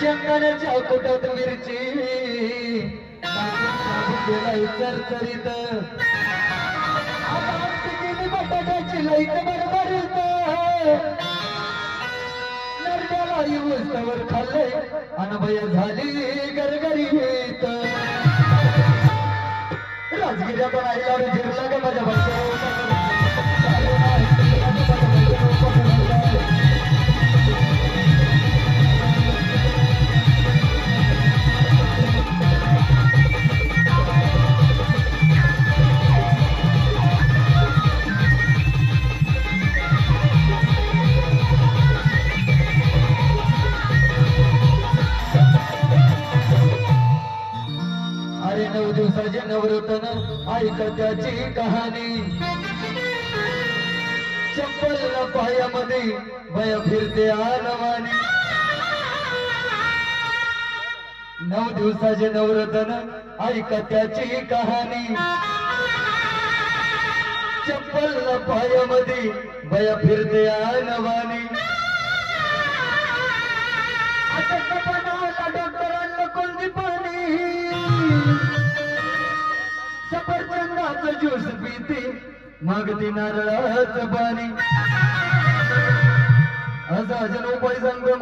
शेंगदाण्याच्या कुटात मिरची गेलाय चरचरीत आता आमटी केली बटाट्याची लाईट बरबरीत नरड्याला येऊस्तवर खाल्लंय अनभय झाली गरगरीत राजगिऱ्यातून आईला जिरला ग माझ्या बच्चा अरे 9 दिवसाचे नवरतन ऐक त्याची कहाणी चप्पल पायामध्ये वय फिरते आनवानी 9 दिवसाचे नवरतन ऐक त्याची कहाणी चप्पल पायामध्ये वय फिरते आनवानी डॉक्टरांना कोणती पाणी सफरचंदाचं ज्यूस पिते मागती नारळाचं पाणी असा अजून उपाय सांगतो